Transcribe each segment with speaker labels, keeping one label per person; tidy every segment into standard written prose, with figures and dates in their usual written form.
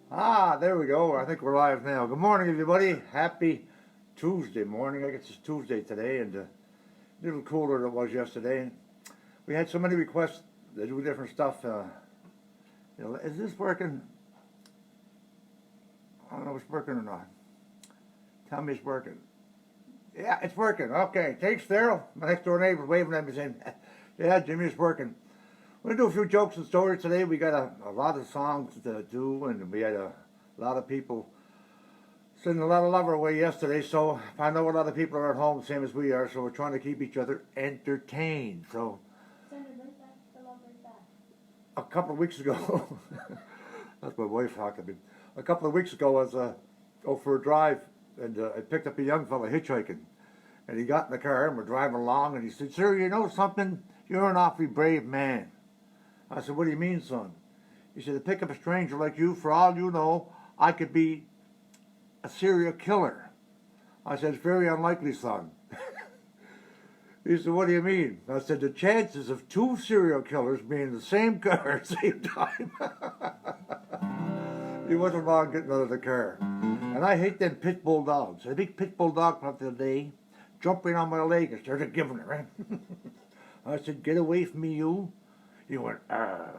Speaker 1: There we go. I think we're live now. Good morning, everybody. Happy Tuesday morning. I guess it's Tuesday today, and a little cooler than it was yesterday. We had so many requests to do different stuff. Is this working? I don't know if it's working or not. Tell me it's working. Yeah, it's working. Okay. Thanks, Daryl. My next door neighbor's waving at me saying, yeah, Jimmy, it's working. We're going to do a few jokes and stories today. We got a lot of songs to do, and we had a lot of people sending a lot of love our way yesterday. So I know a lot of people are at home, same as we are, so we're trying to keep each other entertained. So a couple of weeks ago, that's my wife talking to me. A couple of weeks ago, I was out for a drive, and I picked up a young fella hitchhiking. And he got in the car, and we're driving along, and he said, "Sir, you know something? You're an awfully brave man." I said, "What do you mean, son?" He said, "To pick up a stranger like you, for all you know, I could be a serial killer." I said, "It's very unlikely, son." He said, "What do you mean?" I said, "The chances of two serial killers being in the same car at the same time." He wasn't long getting out of the car. And I hate them pit bull dogs. A big pit bull dog from the other day jumped right on my leg and started giving it, right? I said, "Get away from me, you." He went, "Arr,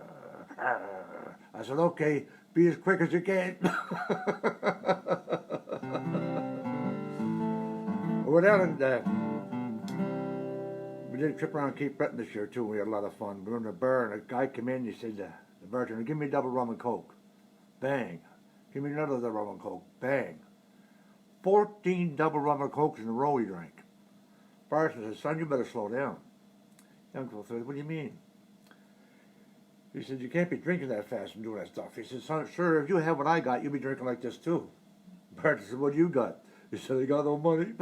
Speaker 1: arr." I said, "Okay, be as quick as you can." We went down and we did a trip around Cape Breton this year too. We had a lot of fun. We were in a bar and a guy came in. He said, the bartender, "Give me a double rum and coke." Bang. "Give me another double rum and coke." Bang. 14 double rum and cokes in a row he drank. Bartender said, "Son, you better slow down." Young fellow said, "What do you mean?" He said, "You can't be drinking that fast and doing that stuff." He said, "Son, sir, if you have what I got, you'll be drinking like this too." Bartender said, "What do you got?" He said, "I got no money."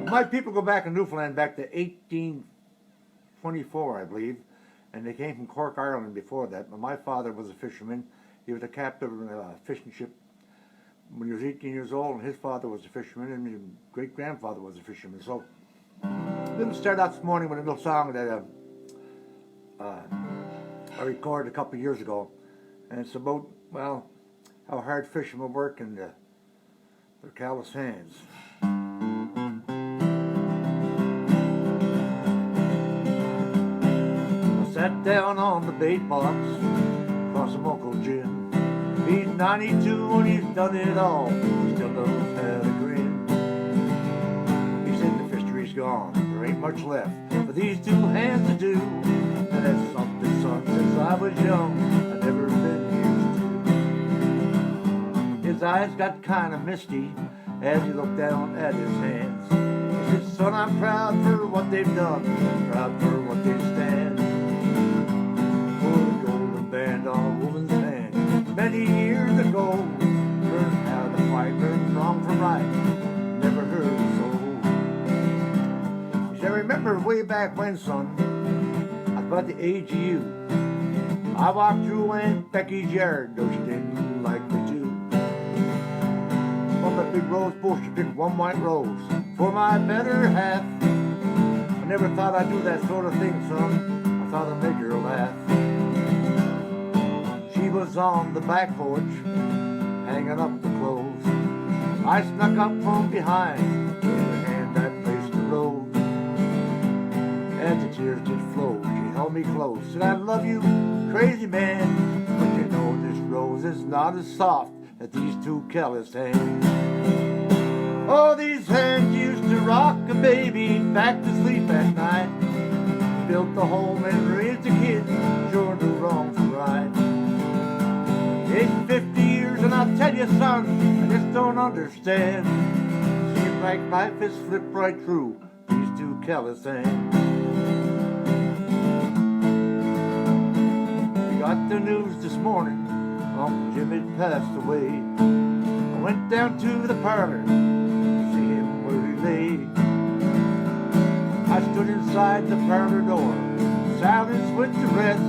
Speaker 1: My people go back in Newfoundland back to 1824, I believe, and they came from Cork, Ireland before that. But my father was a fisherman. He was a captain of a fishing ship when he was 18 years old, and his father was a fisherman, and his great-grandfather was a fisherman. So we're going to start out this morning with a little song that I recorded a couple of years ago, and it's about, well, how hard fishermen work and their callous hands. I sat down on the bait box across from Uncle Jim. He's 92 and he's done it all. He still knows how to grin. He said the fishery's gone, there ain't much left for these two hands to do. And that's something, son, since I was young, I've never been used to. His eyes got kind of misty as he looked down at his hands. He said, "Son, I'm proud for what they've done, proud for what they stand. For the golden band on a woman's hand. Many years ago, learned how to fight, learned wrong from right, never heard so." He said, "I remember way back when, son, I was about the age of you. I walked through Aunt Becky's yard, though she didn't like me to. From that big rose bush, I picked one white rose for my better half. I never thought I'd do that sort of thing, son. I thought I'd make her laugh. She was on the back porch, hanging up the clothes. I snuck up from behind, gave her hand I placed the rose. As the tears did flow, she held me close. Said, "I love you, crazy man, but you know this rose is not as soft as these two callous hands. Oh, these hands used to rock a baby back to sleep at night. Built the home and raised the kids, sure no wrong from right. It's 50 years and I'll tell you, son, I just don't understand. Seems like life has slipped right through these two callous hands." We got the news this morning, Uncle Jim had passed away. I went down to the parlor to see him where he lay. I stood inside the parlor door, silence with the rest.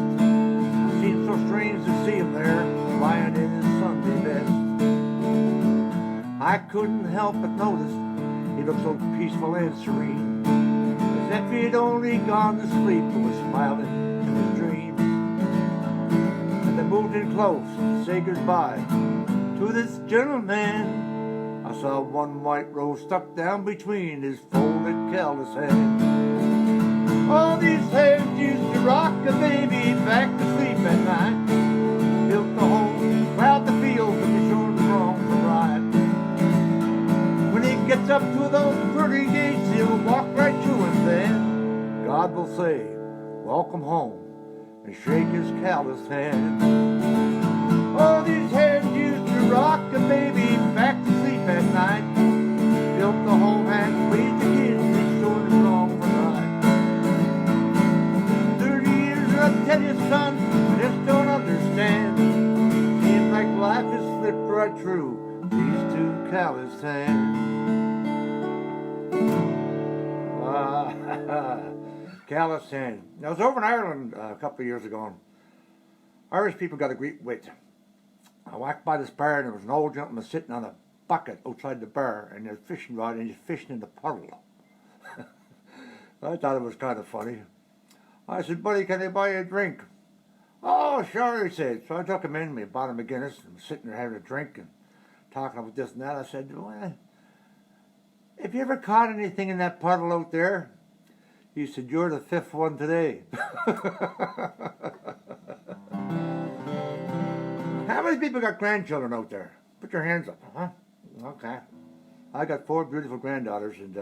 Speaker 1: It seemed so strange to see him there, lying in his Sunday best. I couldn't help but notice he looked so peaceful and serene, as if he'd only gone to sleep and was smiling in his dreams. And they moved close to say goodbye to this gentleman. I saw one white rose stuck down between his folded callous hands. All these hands used to rock a baby back to sleep at night. Built the home, plowed the field, but be sure the wrong for right. When he gets up to those pretty gates, he'll walk right through, and then God will say, welcome home, and shake his calloused hand. All these hands used to rock a baby back to sleep at night. Built the home and raised the kids, they sure is wrong for right. 30 years I'll tell you, son, I just don't understand. Seems like life has slipped right through these two calloused hands. Calloused hand. I was over in Ireland a couple of years ago, and Irish people got a great wit. I walked by this bar, and there was an old gentleman sitting on a bucket outside the bar, and there's a fishing rod, and he's fishing in the puddle. I thought it was kind of funny. I said, buddy, can I buy you a drink? Oh, sure, he said. So I took him in, we bought him a Guinness, and sitting there having a drink and talking about this and that. I said, well, have you ever caught anything in that puddle out there? He said, you're the fifth one today. How many people got grandchildren out there? Put your hands up, huh? Okay. I got 4 beautiful granddaughters, and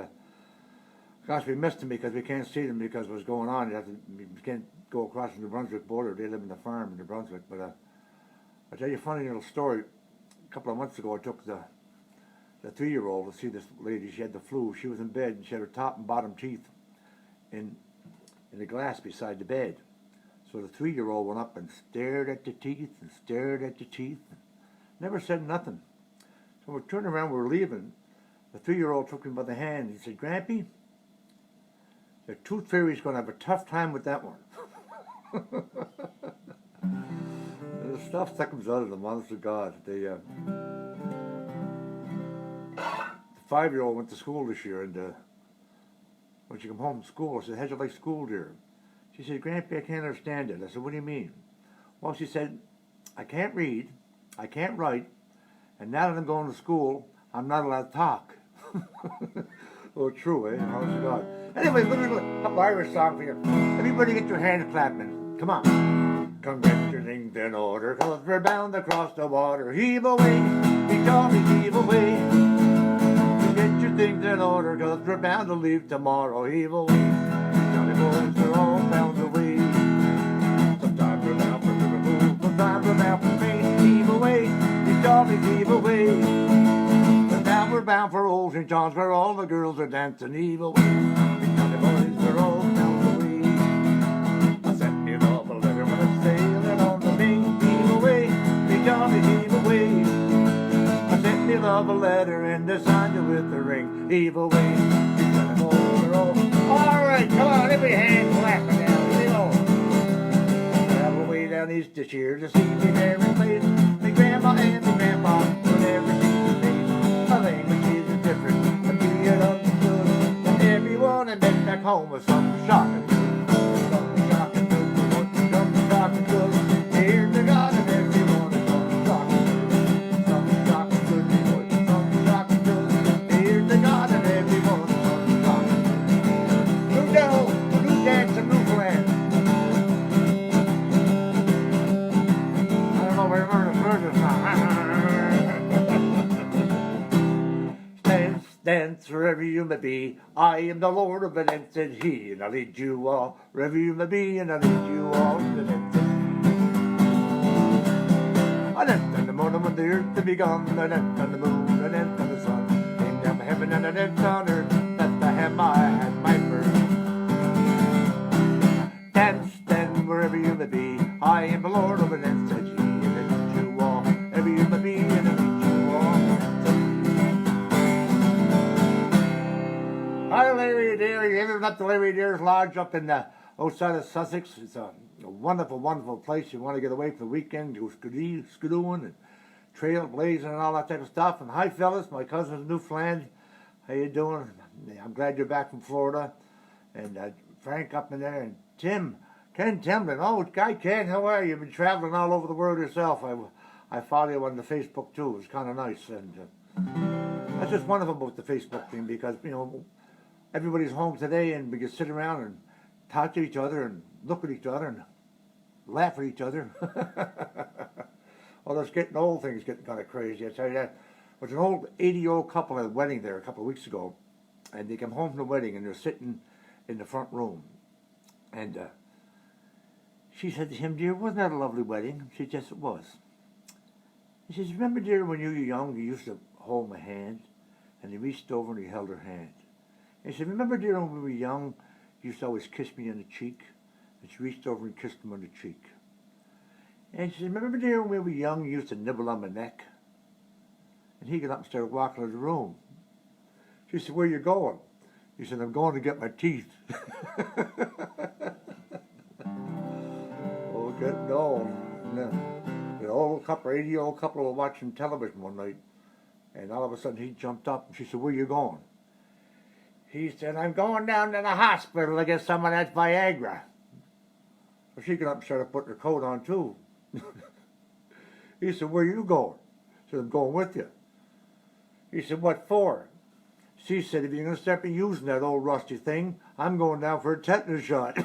Speaker 1: gosh, we missed them because we can't see them because of what's going on. You can't go across the New Brunswick border. They live in the farm in New Brunswick. But I'll tell you a funny little story. A couple of months ago, I took the 3-year-old to see this lady. She had the flu. She was in bed, and she had her top and bottom teeth in the glass beside the bed. So the 3-year-old went up and stared at the teeth and stared at the teeth and never said nothing. So we turned around, we were leaving. The 3-year-old took me by the hand and he said, Grampy, the tooth fairy's going to have a tough time with that one. The stuff that comes out of them, honest to God. The 5-year-old went to school this year, and when she came home from school, I said, how'd you like school, dear? She said, Grampy, I can't understand it. I said, what do you mean? Well, she said, I can't read, I can't write, and now that I'm going to school, I'm not allowed to talk. Oh, true, eh? Honest to God. Anyway, let me a couple Irish song for you. Everybody get your hands clapping. Come on. Come get your things in order, 'cause we're bound across the water. Heave away, be jolly, heave away. Get your things in order, 'cause we're bound to leave tomorrow. Heave away. Johnny boys are all bound away. Sometimes we're bound for Liverpool, sometimes we're bound for Maine. Heave away, be jolly, heave away. And now we're bound for Old St. John's, where all the girls are dancing. Heave away. Johnny boys are all bound away. I sent you off a letter when I'm sailing on the Main. Heave away, be jolly, heave away. I sent me love a letter and I signed it with the ring. Heave away. All right, come on, every hand clapping now. Here we go. Travel way down east this year to see me there in place. Me grandma and me grandpa will never see the face. My language is different, but you get understood. And everyone I met back home was something shocking. Something shocking good. Something shocking good. Here's the God of everyone is something shocking good. Something shocking good. Something shocking good. Here's the God of everyone is something shocking good. New dough, new dance, and new plan. I don't know if I remember the further song. Dance, dance, wherever you may be. I am the Lord of it, and said he, and I lead you all wherever you may be, and I lead you all to the end. I danced on the morning when the earth had begun. I danced on the moon, I danced on the sun. Came down from heaven and I danced on earth. Bethlehem, I had my birth. Dance, then, wherever you may be. I am the Lord of it, and said he, and I lead you all wherever you may be, and I lead you all. Hi, Larry Adair. You ever been up to Larry Adair's Lodge up in the outside of Sussex? It's a wonderful, wonderful place. You want to get away for the weekend, go skidooing and trailblazing and all that type of stuff. And hi, fellas, my cousin's in Newfoundland. How you doing? I'm glad you're back from Florida. And Frank up in there, and Tim Ken Templin. Oh, Guy Ken, how are you? You've been traveling all over the world yourself. I follow you on the Facebook too. It's kind of nice. And that's just wonderful about the Facebook thing because, you know, everybody's home today and we can sit around and talk to each other and look at each other and laugh at each other. Well, that's getting old things getting kind of crazy. I tell you that. There was an old 80-year-old couple at a wedding there a couple of weeks ago, and they came home from the wedding and they're sitting in the front room. And she said to him, "Dear, wasn't that a lovely wedding?" She said, "Yes, it was." He says, "Remember, dear, when you were young, you used to hold my hand?" And he reached over and he held her hand. And he said, "Remember, dear, when we were young, you used to always kiss me on the cheek?" And she reached over and kissed him on the cheek. And she said, "Remember, dear, when we were young, you used to nibble on my neck?" And he got up and started walking out of the room. She said, "Where are you going?" He said, "I'm going to get my teeth." Oh, getting old. The old couple, 80-year-old couple were watching television one night, and all of a sudden he jumped up and she said, "Where are you going?" He said, "I'm going down to the hospital to get some of that Viagra." So she got up and started putting her coat on too. He said, "Where are you going?" She said, "I'm going with you." He said, "What for?" She said, "If you're going to start me using that old rusty thing, I'm going down for a tetanus shot."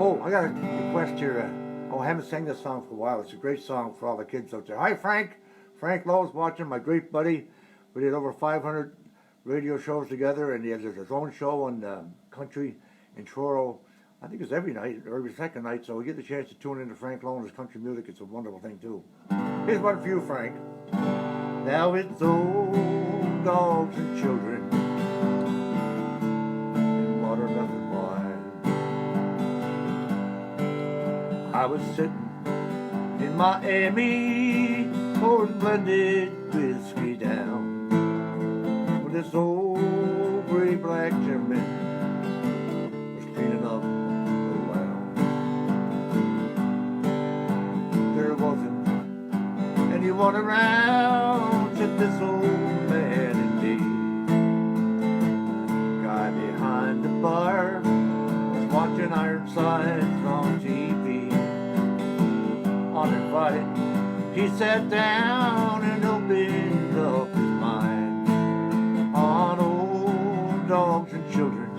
Speaker 1: Oh, I got a request here. I haven't sang this song for a while. It's a great song for all the kids out there. Hi, Frank. Frank Lowe's watching, my great buddy. We did over 500 radio shows together, and he has his own show on country in Truro. I think it's every night or every second night, so we get the chance to tune into Frank Lowe's country music. It's a wonderful thing, too. Here's one for you, Frank. Now it's old dogs and children and watermelon wine. I was sitting in Miami pouring blended whiskey down with this old gray-black gentleman was cleaning up the lounge. There wasn't anyone around except this old man and me. The guy behind the bar was watching Ironsides on TV. Uninvited, he sat down and opened up his mind on old dogs and children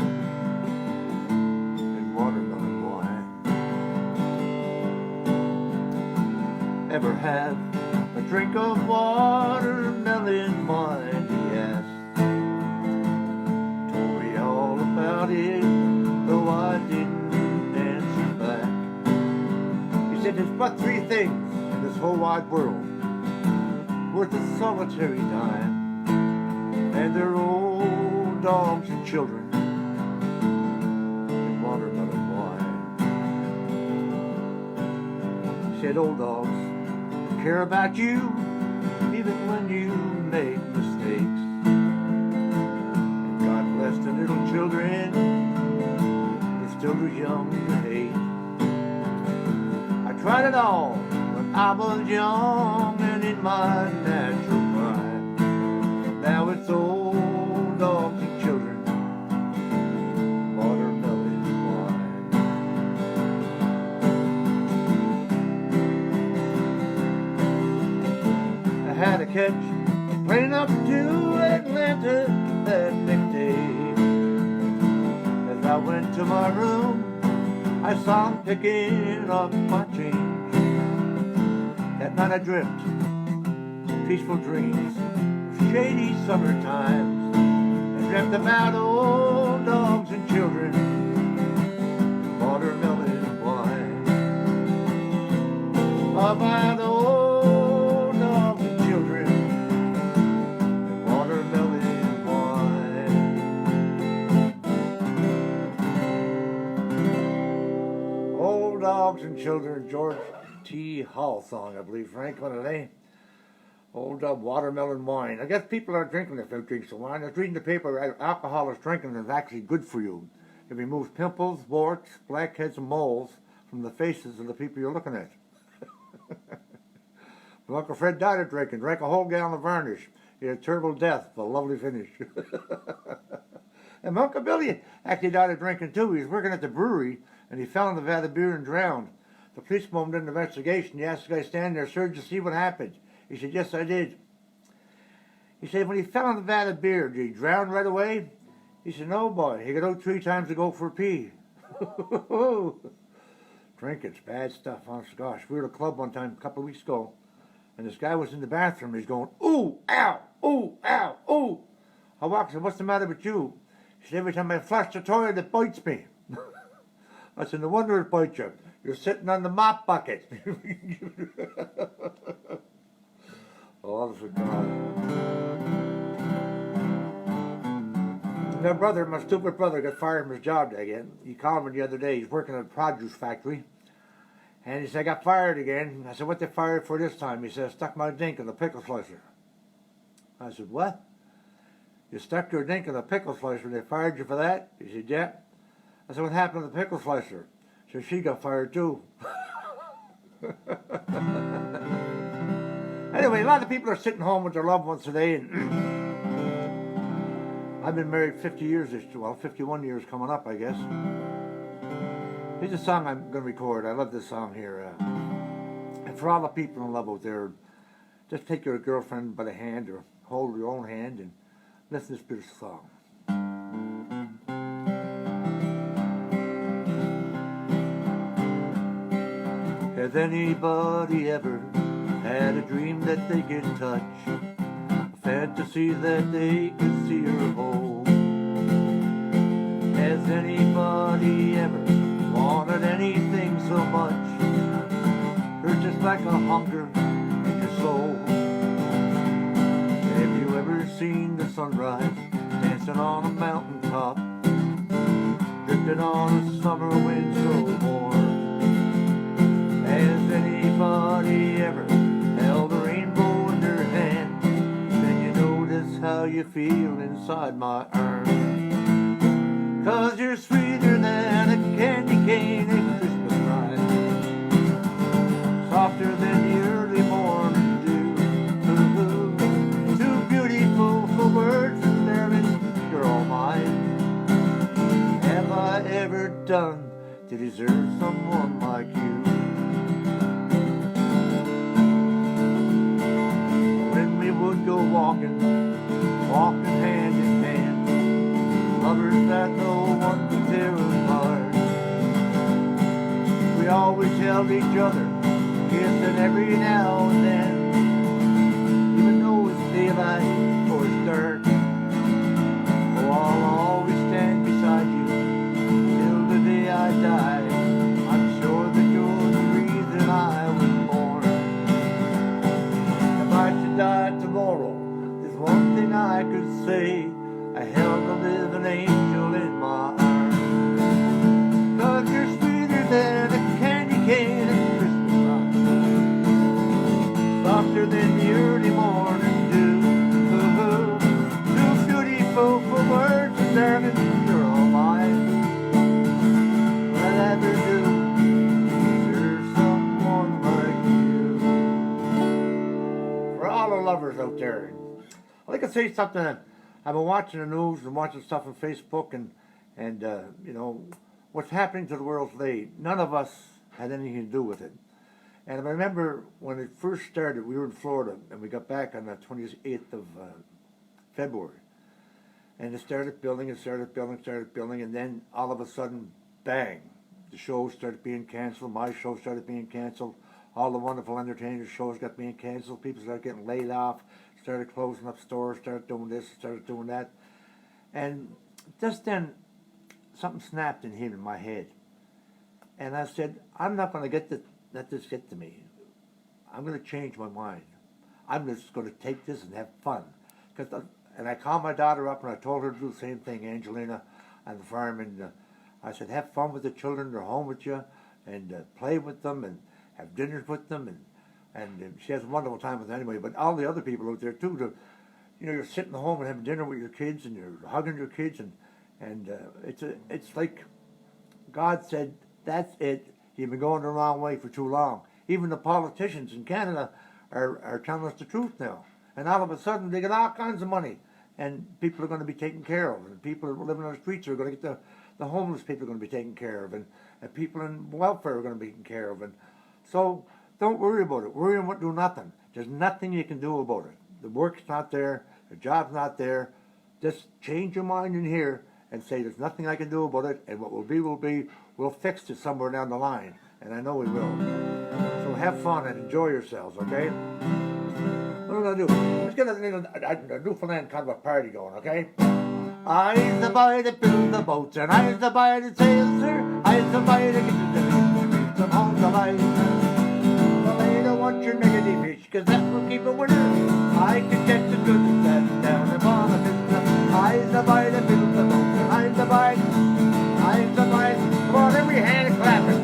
Speaker 1: and watermelon wine. Ever had a drink of watermelon wine, he asked. Told me all about it, though I didn't answer back. He said, "There's but three things in this whole wide world worth a solitary dime, and they're old dogs and children and watermelon wine." He said, "Old dogs care about you even when you make mistakes, and God bless the little children, they're still too young to hate. I tried it all when I was young and in my natural prime. Now it's old dogs and children, watermelon wine." I had a catch a plane up to Atlanta that next day. As I went to my room, I saw him picking up my change. That night I dreamt peaceful dreams of shady summer times. I dreamt about old dogs and children and watermelon wine. About old dogs and children and watermelon wine. Old dogs and children, George T. Hall song, I believe, Frank, what are they? Old watermelon wine. I guess people are drinking if they drink some wine. I was reading the paper, alcohol is drinking is actually good for you. It removes pimples, warts, blackheads, and moles from the faces of the people you're looking at. My Uncle Fred died of drinking, drank a whole gallon of varnish. He had a terrible death, but a lovely finish. And my Uncle Billy actually died of drinking too. He was working at the brewery, and he fell in the vat of beer and drowned. The policeman did an investigation. He asked the guy standing there, "Sir, did you see what happened?" He said, "Yes, I did." He said, "When he fell in the vat of beer, did he drown right away?" He said, "No, boy. He got out 3 times to go for a pee." Drinking's bad stuff, honest to gosh. We were at a club one time a couple of weeks ago, and this guy was in the bathroom. He's going, "Ooh, ow, ooh, ow, ooh." I walked and said, "What's the matter with you?" He said, "Every time I flush the toilet, it bites me." I said, "No wonder it bites you. You're sitting on the mop bucket." Oh, this is my brother, my stupid brother, got fired from his job again. He called me the other day. He's working at a produce factory. And he said, "I got fired again." I said, "What they fired for this time?" He said, "I stuck my dink in the pickle slicer." I said, "What? You stuck your dink in the pickle slicer and they fired you for that?" He said, "Yeah." I said, "What happened to the pickle slicer?" So she got fired too. Anyway, a lot of people are sitting home with their loved ones today, and I've been married 50 years, 51 years coming up, I guess. Here's a song I'm going to record. I love this song here. And for all the people in love out there, just take your girlfriend by the hand or hold your own hand and listen to this beautiful song. Has anybody ever had a dream that they could touch? A fantasy that they could see her hold? Has anybody ever wanted anything so much? Or just like a hunger in your soul? Have you ever seen the sunrise dancing on a mountaintop, drifting on a summer wind so warm? Has anybody ever held a rainbow in their hand? Then you notice how you feel inside my arms. 'Cause you're sweeter than a candy cane at Christmas ride, softer than the early morning dew. Too beautiful for words, and darling, you're all mine. Have I ever done to deserve someone like you? Would go walking hand in hand, lovers that no one could tear apart. We always held each other, kissing every now and then, even though it's daylight or it's dark. Oh, I'll always stand beside you till the day I die. I'm sure that you're the reason I was born. If I should die tomorrow, there's one thing I could say: I held a living angel in my arms. 'Cause you're sweeter than a candy cane at Christmas time, softer than the early morning dew. Too beautiful for words, and darling, you're all mine. What I'd ever do is someone like you. For all the lovers out there, I'd like to say something. I've been watching the news and watching stuff on Facebook and you know, what's happening to the world today. None of us had anything to do with it. And I remember when it first started, we were in Florida, and we got back on the 28th of February. And it started building, and then all of a sudden, bang, the shows started being canceled, my show started being canceled, all the wonderful entertainers' shows got being canceled, people started getting laid off, started closing up stores, started doing this, started doing that. And just then, something snapped in here in my head. And I said, I'm not going to let this get to me. I'm going to change my mind. I'm just going to take this and have fun. And I called my daughter up and I told her to do the same thing, Angelina, on the farm. And I said, have fun with the children. They're home with you. And play with them and have dinners with them. And she has a wonderful time with them anyway. But all the other people out there too, you know, you're sitting home and having dinner with your kids and you're hugging your kids. And it's like God said, that's it. You've been going the wrong way for too long. Even the politicians in Canada are telling us the truth now. And all of a sudden, they get all kinds of money. and people are going to be taken care of, and people who are living on the streets are going to get the homeless people are going to be taken care of, and people in welfare are going to be taken care of, and so don't worry about it. Worry won't do nothing. There's nothing you can do about it. The work's not there, the job's not there. Just change your mind in here and say there's nothing I can do about it, and what will be will be. We'll fix it somewhere down the line, and I know we will. So have fun and enjoy yourselves, okay? What am I going to do? Let's get a Newfoundland kind of a party going, okay? I's the boy that build the boats, and I's the boy that sails, sir. I's the boy that gets the fish, some on the line. Well, I don't want your negative fish, 'cause that will keep a winner. I can get the good and bad down the bottom. I's the boy that build the boats, and I's the boy. I's the boy. Come on, every hand clapping.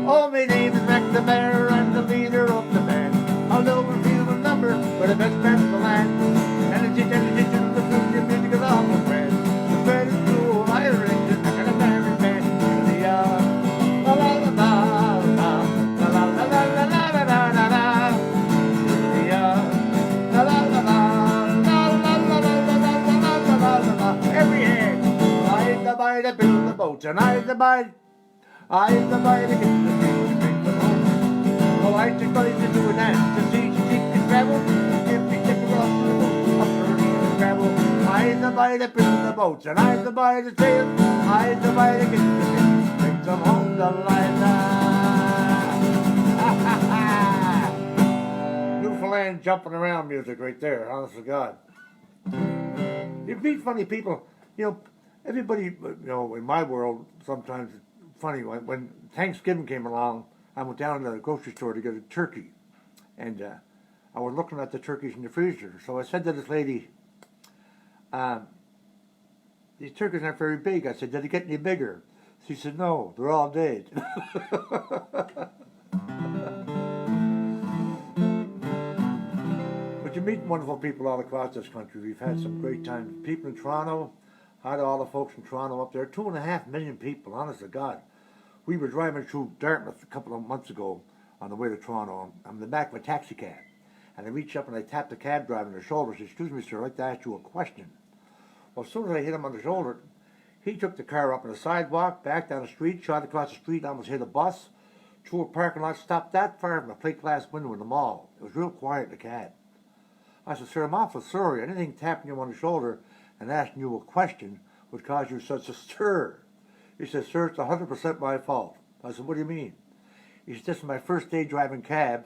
Speaker 1: Oh, my name is Mac the Bear, I'm the leader of the band. Although we're few in number, we're the best band in the land. And it's intelligent to the food, your music is awful friend. The band is cool, I arrange it, and a merry band. And the la la la la la la la la la la la la la la. The la la la la la la la la la la la la. Every hand. I'm the boy that build the boats, and I'm the boy that gets the fish and brings them home. Oh, I just wanted to do a dance to see she can travel. If we take her off the boat, up her and travel. I'm the boy that builds the boats, and I'm the boy that sails. I'm the boy that gets the fish and brings them home to Liza. Newfoundland jumping around music right there, honest to God. You meet funny people, you know, everybody, you know, in my world, sometimes it's funny, when Thanksgiving came along, I went down to the grocery store to get a turkey, and I was looking at the turkeys in the freezer. So I said to this lady, these turkeys aren't very big. I said, did they get any bigger? She said, no, they're all dead. But you meet wonderful people all across this country. We've had some great times. People in Toronto, hi to all the folks in Toronto up there. 2.5 million people, honest to God. We were driving through Dartmouth a couple of months ago on the way to Toronto. I'm in the back of a taxi cab. And I reach up and I tap the cab driver on the shoulder. I said, excuse me, sir, I'd like to ask you a question. Well, as soon as I hit him on the shoulder, he took the car up on the sidewalk, back down the street, shot across the street, almost hit a bus, through a parking lot, stopped that far from a plate glass window in the mall. It was real quiet in the cab. I said, sir, I'm awful sorry. Anything tapping you on the shoulder and asking you a question would cause you such a stir. He said, sir, it's 100% my fault. I said, what do you mean? He said, this is my first day driving cab.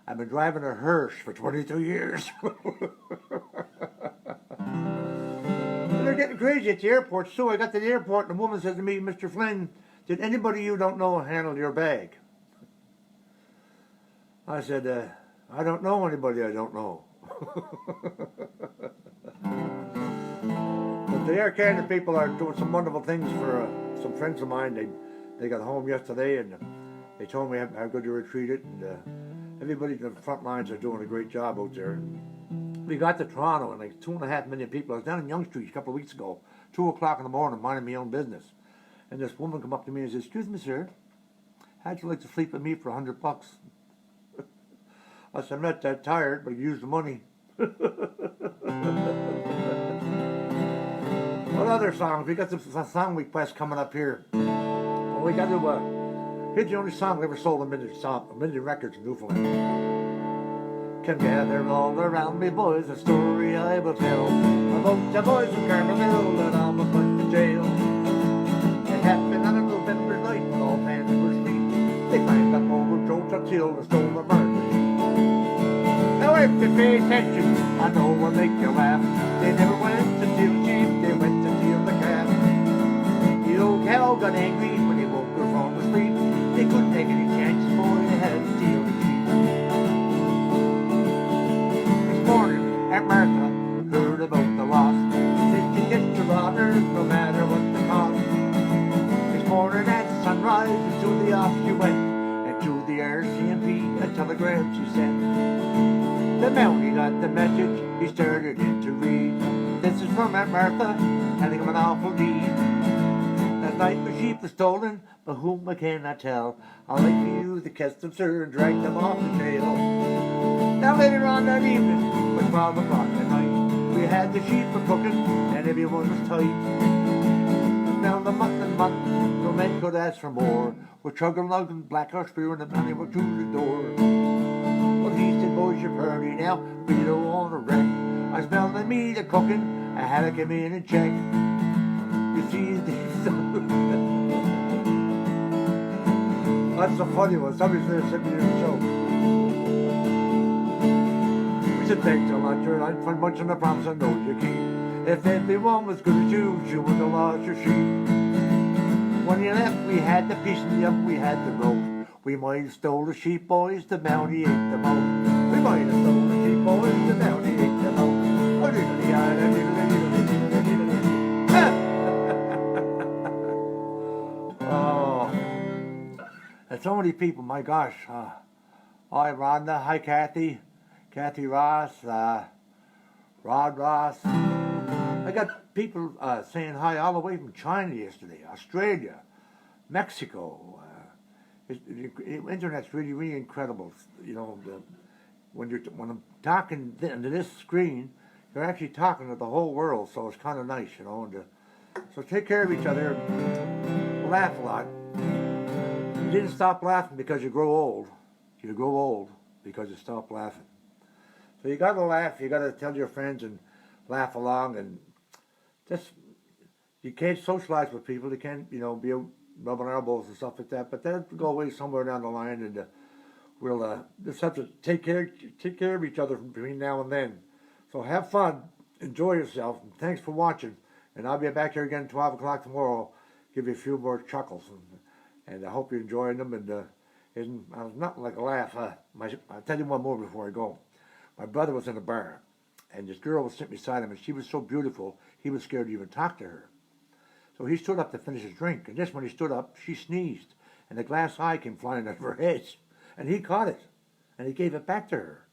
Speaker 1: I've been driving a hearse for 22 years. And they're getting crazy at the airport. So I got to the airport and the woman says to me, Mr. Flynn, did anybody you don't know handle your bag? I said, I don't know anybody I don't know. But the Air Canada people are doing some wonderful things for some friends of mine. They got home yesterday and they told me how good they were treated. And everybody in the front lines are doing a great job out there. We got to Toronto and like 2.5 million people. I was down in Yonge Street a couple of weeks ago, 2 o'clock in the morning, minding my own business. And this woman come up to me and says, excuse me, sir, how'd you like to sleep with me for $100? I said, I'm not that tired, but I use the money. What other songs? We got some song requests coming up here. Well, we got to, here's the only song we ever sold a million records in Newfoundland. Come gather all around me, boys, a story I will tell about the boys from Carmel that almost went to jail. It happened on a November night, all hands were asleep. They climbed up over Joe Tuxil and stole the Marguerite. Now if you pay attention, I know I'll make you laugh. They never went to steal sheep, they went to steal the calf. The old cow got angry when he woke her from the sleep. They couldn't take any chances, boy, they had to steal the sheep. This morning, Aunt Martha heard about the loss. Said you get your daughters no matter what the cost. This morning at sunrise, into the office she went, and to the RCMP a telegram she sent. The Mountie got the message, he started in to read. This is from Aunt Martha, telling him an awful deed. That night the sheep was stolen, but whom I cannot tell. I'll like for you the catch them, sir, and drag them off the trail. Now later on that evening, was 12 o'clock at night, we had the sheep for cooking, and everyone was tight. Smell the mutton and mutton, no man could ask for more. We're chugging, lugging, black horse beer, and the money were through the door. Well, he said, boys, you've heard me now, we don't want to wreck. I smell the meat of cooking, I had to come in and check. You see, that's a funny one. Somebody's there sent me the show. We said, thanks a lot, you're not fun much on the promise I know you keep. If everyone was good as you wouldn't have lost your sheep. When you left, we had the piece and up, we had the rope. We might have stole the sheep, boys, the bounty ate the moat. We might have stole the sheep, boys, the bounty ate the moat. Oh, and so many people, my gosh. Hi, Rhonda. Hi, Kathy. Kathy Ross. Rod Ross. I got people saying hi all the way from China yesterday, Australia, Mexico. The internet's really, really incredible. You know, when I'm talking into this screen, you're actually talking to the whole world, so it's kind of nice, you know. So take care of each other. Laugh a lot. You didn't stop laughing because you grow old. You grow old because you stop laughing. So you got to laugh. You got to tell your friends and laugh along, and just you can't socialize with people. You can't, you know, be rubbing elbows and stuff like that. But that'll go away somewhere down the line, and we'll just have to take care of each other between now and then. So have fun, enjoy yourself, and thanks for watching. And I'll be back here again at 12 o'clock tomorrow. Give you a few more chuckles, and I hope you're enjoying them. And it's nothing like a laugh. I'll tell you one more before I go. My brother was in a bar, and this girl was sitting beside him, and she was so beautiful, he was scared to even talk to her. So he stood up to finish his drink, and just when he stood up, she sneezed, and the glass eye came flying out of her head, and he caught it, and he gave it back to her.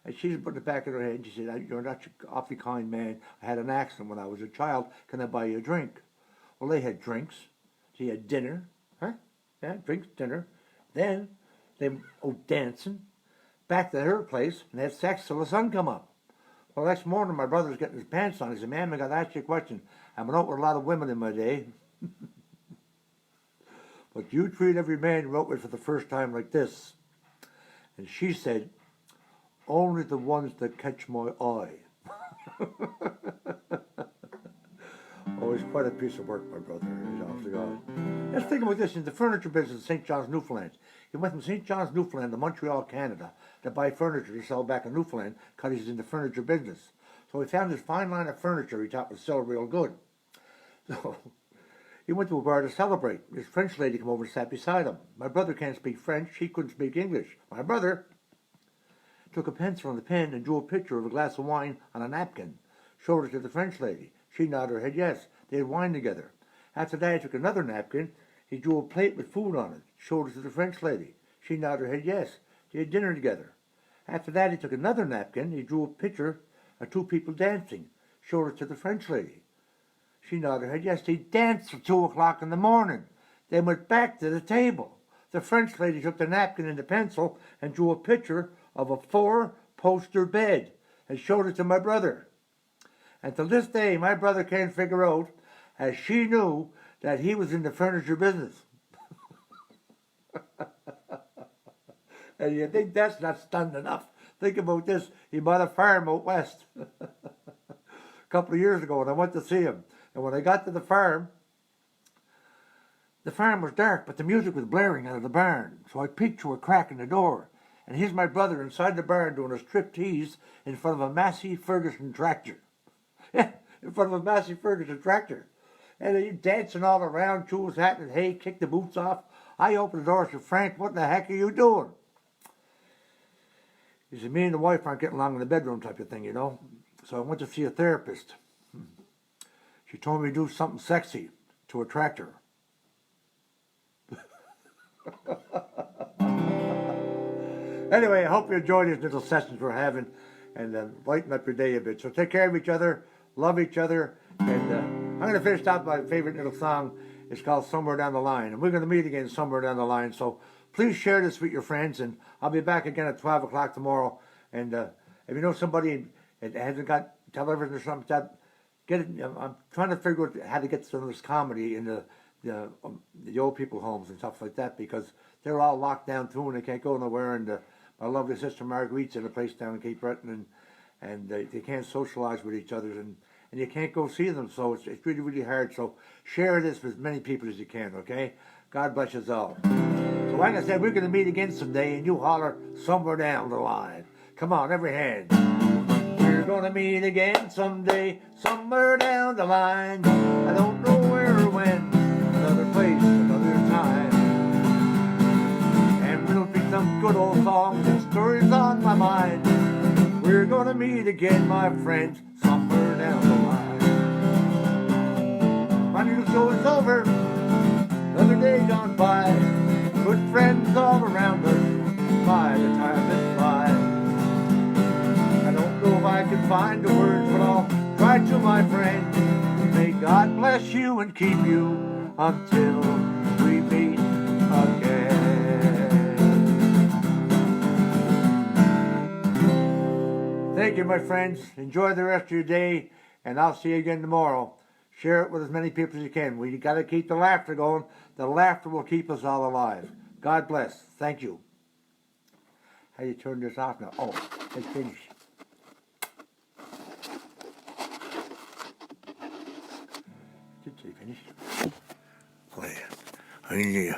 Speaker 1: And she put it back in her head, and she said, "You're not an awfully kind man. I had an accident when I was a child. Can I buy you a drink?" Well, they had drinks. She had dinner. Huh? Yeah, drinks, dinner. Then they went dancing back to her place and had sex till the sun come up. Well, next morning, my brother was getting his pants on. He said, "Man, I got to ask you a question. I've been out with a lot of women in my day. But you treat every man you out with for the first time like this." And she said, "Only the ones that catch my eye." Oh, he's quite a piece of work, my brother. He's off to God. Let's think about this. In the furniture business in St. John's, Newfoundland. He went from St. John's, Newfoundland to Montreal, Canada to buy furniture to sell back in Newfoundland because he's in the furniture business. So he found this fine line of furniture he thought would sell real good. So he went to a bar to celebrate. This French lady came over and sat beside him. My brother can't speak French. He couldn't speak English. My brother took a pencil and a pen and drew a picture of a glass of wine on a napkin, showed it to the French lady. She nodded her head yes. They had wine together. After that, he took another napkin. He drew a plate with food on it, showed it to the French lady. She nodded her head yes. They had dinner together. After that, he took another napkin. He drew a picture of two people dancing, showed it to the French lady. She nodded her head yes. They danced till 2 o'clock in the morning. They went back to the table. The French lady took the napkin and the pencil and drew a picture of a 4-poster bed and showed it to my brother. And to this day, my brother can't figure out, as she knew, that he was in the furniture business. And you think that's not stunned enough? Think about this. He bought a farm out west a couple of years ago, and I went to see him. And when I got to the farm was dark, but the music was blaring out of the barn. So I peeked through a crack in the door. And here's my brother inside the barn doing a striptease in front of a Massey Ferguson tractor. Yeah, in front of a Massey Ferguson tractor. And he's dancing all around, chew his hat and hay, kick the boots off. I opened the door and said, "Frank, what the heck are you doing?" He said, "Me and the wife aren't getting along in the bedroom," type of thing, you know. So I went to see a therapist. She told me to do something sexy to attract her. Anyway, I hope you enjoyed these little sessions we're having and lighten up your day a bit. So take care of each other, love each other, and I'm going to finish out my favorite little song. It's called "Somewhere Down the Line," and we're going to meet again somewhere down the line. So please share this with your friends, and I'll be back again at 12 o'clock tomorrow. And if you know somebody that hasn't got television or something like that. Get it. I'm trying to figure out how to get some of this comedy in the old people homes and stuff like that, because they're all locked down too and they can't go nowhere. And my lovely sister Marguerite's in a place down in Cape Breton, and they can't socialize with each other, and you can't go see them. So it's really, really hard. So share this with as many people as you can, okay? God bless us all. So like I said, we're going to meet again someday, and you holler somewhere down the line. Come on, every hand. We're going to meet again someday, somewhere down the line. I don't know where or when, another place, another time. And we'll be some good old songs and stories on my mind. We're going to meet again, my friends, somewhere down the line. My little show is over, another day gone by. Good friends all around us, by the time it's by. I don't know if I can find the words, but I'll try to, my friend. May God bless you and keep you until we meet again. Thank you, my friends. Enjoy the rest of your day, and I'll see you again tomorrow. Share it with as many people as you can. We got to keep the laughter going. The laughter will keep us all alive. God bless. Thank you. How do you turn this off now? Oh, it's finished. Did you finish? Oh, yeah. I need you.